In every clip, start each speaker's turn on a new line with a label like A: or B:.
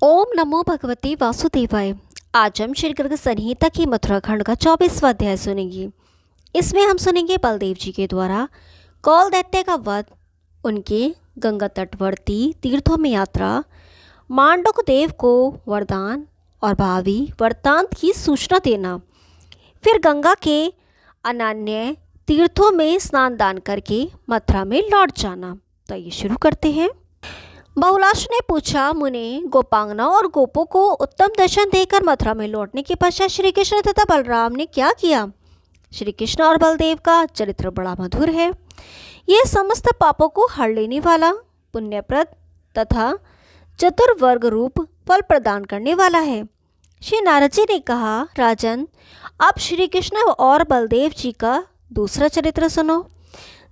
A: ओम नमो भगवते वासुदेवाय। आज हम श्री गर्ग संहिता की मथुरा खंड का 24वां अध्याय सुनेंगे। इसमें हम सुनेंगे बलदेव जी के द्वारा कौल दैत्य का वध, उनके गंगा तटवर्ती तीर्थों में यात्रा, मांडुक देव को वरदान और भावी वृत्तांत की सूचना देना, फिर गंगा के अनन्य तीर्थों में स्नान दान करके मथुरा में लौट जाना। तो ये शुरू करते हैं। बहुलाश ने पूछा, मुने गोपांगना और गोपों को उत्तम दर्शन देकर मथुरा में लौटने के पश्चात श्री कृष्ण तथा बलराम ने क्या किया? श्री कृष्ण और बलदेव का चरित्र बड़ा मधुर है। यह समस्त पापों को हर लेने वाला, पुण्यप्रद तथा चतुर्वर्ग रूप फल प्रदान करने वाला है। श्री नारद जी ने कहा, राजन, आप श्री कृष्ण और बलदेव जी का दूसरा चरित्र सुनो,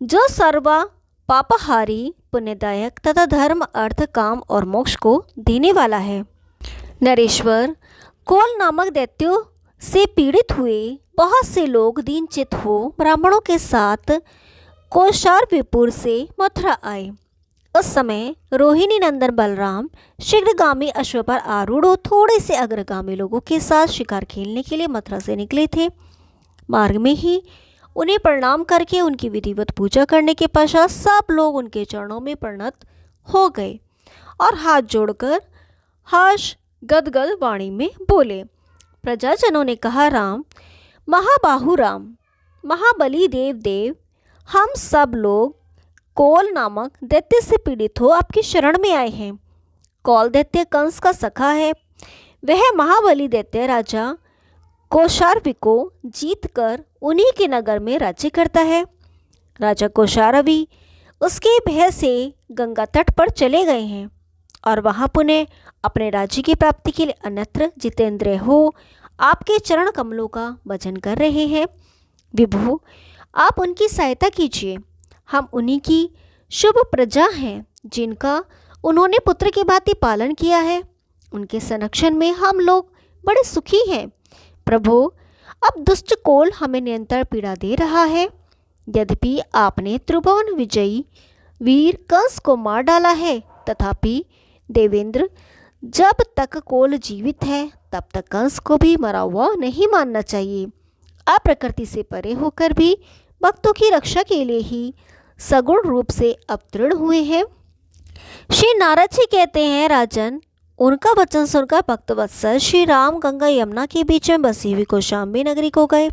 A: जो सर्वा पापहारी, पुण्यदायक तथा धर्म, अर्थ, काम और मोक्ष को देने वाला है। नरेश्वर, कोल नामक दैत्यों से पीड़ित हुए बहुत से लोग दीनचित हो ब्राह्मणों के साथ कौशारविपुर से मथुरा आए। उस समय रोहिणी नंदन बलराम शीघ्रगामी अश्व पर आरूढ़ थोड़े से अग्रगामी लोगों के साथ शिकार खेलने के लिए मथुरा से निकले थे। मार्ग में ही उन्हें प्रणाम करके उनकी विधिवत पूजा करने के पश्चात सब लोग उनके चरणों में प्रणत हो गए और हाथ जोड़कर हर्ष गदगद वाणी में बोले। प्रजाजनों ने कहा, राम, महाबाहु राम, महाबली देव, हम सब लोग कौल नामक दैत्य से पीड़ित हो आपकी शरण में आए हैं। कौल दैत्य कंस का सखा है। वह महाबली दैत्य राजा कौशारवी को जीत कर उन्हीं के नगर में राज्य करता है। राजा कौशारवी उसके भय से गंगा तट पर चले गए हैं और वहाँ पुनः अपने राज्य की प्राप्ति के लिए अन्यत्र जितेंद्र हो आपके चरण कमलों का भजन कर रहे हैं। विभु, आप उनकी सहायता कीजिए। हम उन्हीं की शुभ प्रजा हैं, जिनका उन्होंने पुत्र की भांति पालन किया है। उनके संरक्षण में हम लोग बड़े सुखी हैं। प्रभु, अब दुष्ट कोल हमें निरंतर पीड़ा दे रहा है। यद्यपि आपने त्रिभुवन विजयी वीर कंस को मार डाला है, तथापि देवेंद्र, जब तक कोल जीवित है तब तक कंस को भी मरा हुआ नहीं मानना चाहिए। आप प्रकृति से परे होकर भी भक्तों की रक्षा के लिए ही सगुण रूप से अवतीर्ण हुए हैं। श्री नारद जी कहते हैं, राजन, उनका वचन सुनकर भक्तवत्सल श्री राम गंगा यमुना के बीच में बसी हुई कौशाम्बी नगरी को गए।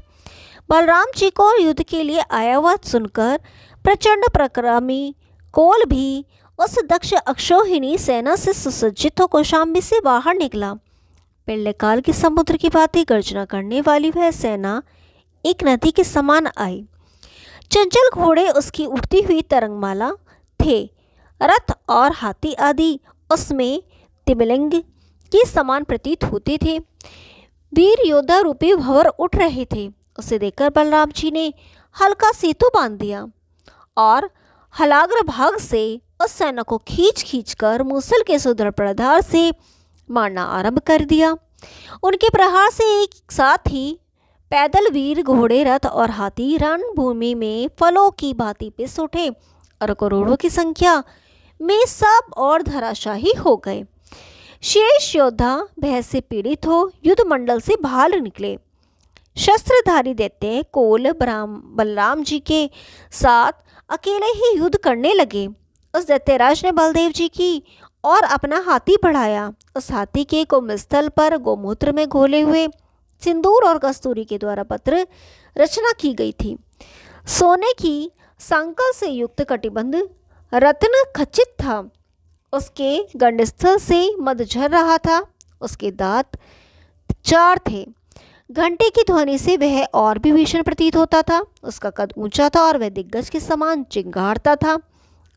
A: बलराम जी को युद्ध के लिए आया हुआ सुनकर प्रचंड पराक्रमी कोल भी उस दक्ष अक्षौहिणी सेना से सुसज्जित हो कौशाम्बी से बाहर निकला। पिंडकाल के समुद्र की भांति गर्जना करने वाली वह सेना एक नदी के समान आई। चंचल घोड़े उसकी उठती हुई तरंगमाला थे। रथ और हाथी आदि उसमें तिमिलिंग के समान प्रतीत होते थे। वीर योद्धा रूपी भंवर उठ रहे थे। उसे देखकर बलराम जी ने हल्का सेतु बांध दिया और हलाग्र भाग से उस सेना को खींच कर मूसल के सुदृढ़ प्रहार से मारना आरंभ कर दिया। उनके प्रहार से एक साथ ही पैदल वीर, घोड़े, रथ और हाथी रणभूमि में फलों की भांति पिस उठे और करोड़ों की संख्या में सब और धराशाही हो गए। शेष योद्धा भय से पीड़ित हो युद्ध मंडल से बाहर निकले। शस्त्रधारी दैत्य कोल बलराम जी के साथ अकेले ही युद्ध करने लगे। उस दैत्यराज ने बलदेव जी की और अपना हाथी बढ़ाया। उस हाथी के कुंभस्थल पर गोमूत्र में घोले हुए सिंदूर और कस्तूरी के द्वारा पत्र रचना की गई थी। सोने की संकल से युक्त कटिबंध रत्न खचित था। उसके गंडस्थल से मद झर रहा था। उसके दांत 4 थे। घंटे की ध्वनि से वह और भी भीषण प्रतीत होता था। उसका कद ऊंचा था और वह दिग्गज के समान चिंगारता था।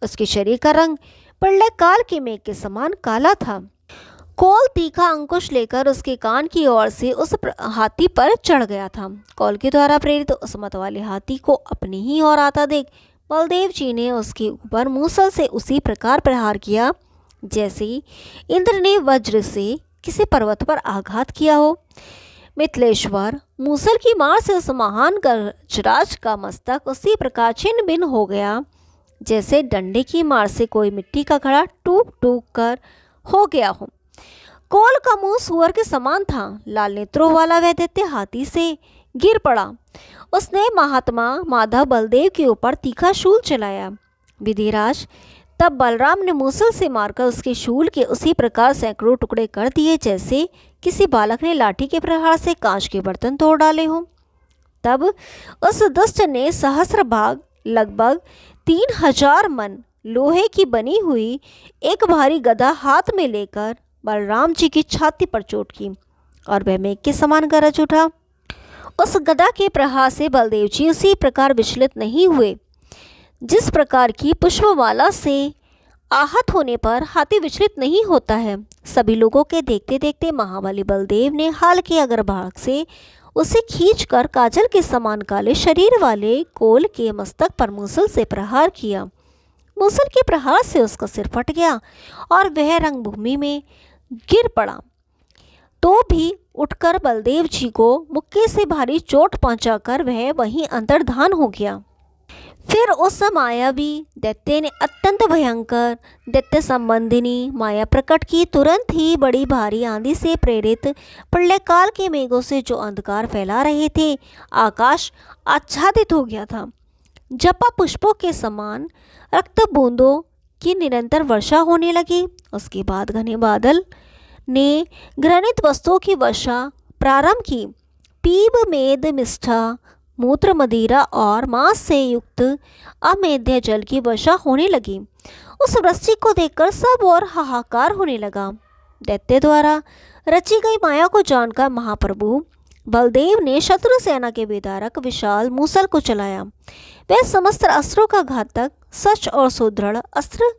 A: उसके शरीर का रंग प्रलय काल के मेघ के समान काला था। कौल तीखा अंकुश लेकर उसके कान की ओर से उस हाथी पर चढ़ गया था। कौल के द्वारा प्रेरित उस मत वाले हाथी को अपनी ही ओर आता देख बलदेव जी ने उसके ऊपर मूसल से उसी प्रकार प्रहार किया जैसे इंद्र ने वज्र से किसी पर्वत पर आघात किया हो। मिथिलेश्वर, मूसल की मार से उस महान गजराज का मस्तक उसी प्रकार छिन्न भिन्न हो गया जैसे डंडे की मार से कोई मिट्टी का घड़ा टूक कर हो गया हो। कोल का मुंह सुअर के समान था। लाल नेत्रों वाला वह दैत्य हाथी से गिर पड़ा। उसने महात्मा माधव बलदेव के ऊपर तीखा शूल चलाया। विधिराज, तब बलराम ने मूसल से मारकर उसके शूल के उसी प्रकार सैकड़ों टुकड़े कर दिए जैसे किसी बालक ने लाठी के प्रहार से कांच के बर्तन तोड़ डाले हों। तब उस दुष्ट ने सहस्र भाग लगभग 3000 मन लोहे की बनी हुई एक भारी गदा हाथ में लेकर बलराम जी की छाती पर चोट की और वह मेघ के समान गरज उठा। उस गदा के प्रहार से बलदेव जी उसी प्रकार विचलित नहीं हुए जिस प्रकार की पुष्पमाला से आहत होने पर हाथी विचलित नहीं होता है। सभी लोगों के देखते देखते महाबली बलदेव ने हाल के अग्रभाग से उसे खींचकर काजल के समान काले शरीर वाले कोल के मस्तक पर मूसल से प्रहार किया। मूसल के प्रहार से उसका सिर फट गया और वह रंगभूमि में गिर पड़ा। तो भी उठकर बलदेव जी को मुक्के से भारी चोट पहुंचाकर वह वहीं अंतर्धान हो गया। फिर उस मायावी दैत्य ने अत्यंत भयंकर दैत्य संबंधिनी माया प्रकट की। तुरंत ही बड़ी भारी आंधी से प्रेरित प्रलय काल के मेघों से जो अंधकार फैला रहे थे, आकाश आच्छादित हो गया था। जपा पुष्पों के समान रक्त बूंदों की निरंतर वर्षा होने लगी। उसके बाद घने बादल ने घृणित वस्तुओं की वर्षा प्रारंभ की। पीप, मेद, मिष्ठा, मूत्र, मदिरा और मांस से युक्त अमेध्य जल की वर्षा होने लगी। उस वृश्चिक को देखकर सब और हाहाकार होने लगा। दैत्य द्वारा रची गई माया को जानकर महाप्रभु बलदेव ने शत्रु सेना के विदारक विशाल मूसल को चलाया। वह समस्त अस्त्रों का घातक, सच और सुदृढ़ अस्त्र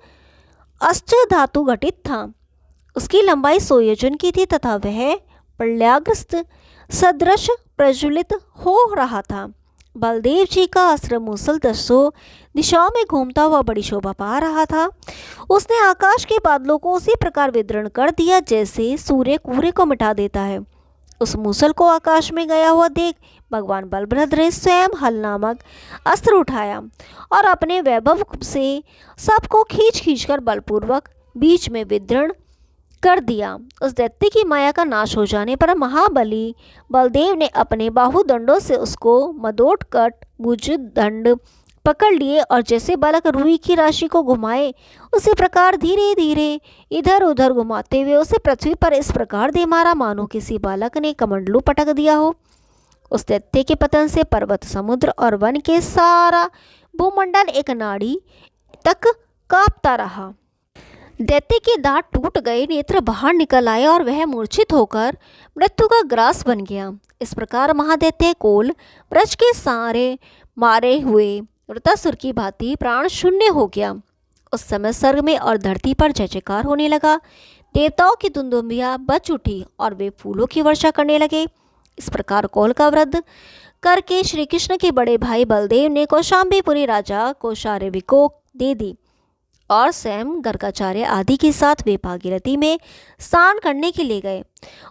A: अष्ट धातु घटित था। उसकी लंबाई 100 योजन की थी तथा वह प्रलयाग्रस्त सदृश प्रज्वलित हो रहा था। बलदेव जी का अस्त्र मूसल 10 दिशाओं में घूमता हुआ बड़ी शोभा पा रहा था। उसने आकाश के बादलों को उसी प्रकार विदीर्ण कर दिया जैसे सूर्य कोहरे को मिटा देता है। उस मूसल को आकाश में गया हुआ देख भगवान बलभद्र ने स्वयं हल नामक अस्त्र उठाया और अपने वैभव से सबको खींच खींचकर बलपूर्वक बीच में विदीर्ण कर दिया। उस दैत्य की माया का नाश हो जाने पर महाबली बलदेव ने अपने बाहुदंडों से उसको मदोट कट भुज दंड पकड़ लिए और जैसे बालक रुई की राशि को घुमाए उसी प्रकार धीरे धीरे इधर उधर घुमाते हुए उसे पृथ्वी पर इस प्रकार दे मारा मानो किसी बालक ने कमंडलू पटक दिया हो। उस दैत्य के पतन से पर्वत, समुद्र और वन के सारा भूमंडल एक नाड़ी तक कांपता रहा। दैत्य के दांत टूट गए, नेत्र बाहर निकल आए और वह मूर्छित होकर मृत्यु का ग्रास बन गया। इस प्रकार महादैत्य कोल ब्रज के सारे मारे हुए वृतासुर की भांति प्राण शून्य हो गया। उस समय स्वर्ग में और धरती पर जय जयकार होने लगा। देवताओं की दुंदुभियां बच उठी और वे फूलों की वर्षा करने लगे। इस प्रकार कोल का वध करके श्री कृष्ण के बड़े भाई बलदेव ने कौशाम्बीपुरी राजा कौशारवी को दे दी और स्वयं गर्गाचार्य आदि के साथ वे भागीरथी में स्नान करने के लिए गए।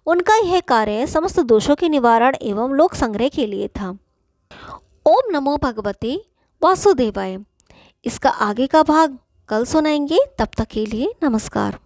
A: उनका यह कार्य समस्त दोषों के निवारण एवं लोक संग्रह के लिए था। ओम नमो भगवते वासुदेवाय। इसका आगे का भाग कल सुनाएंगे। तब तक के लिए नमस्कार।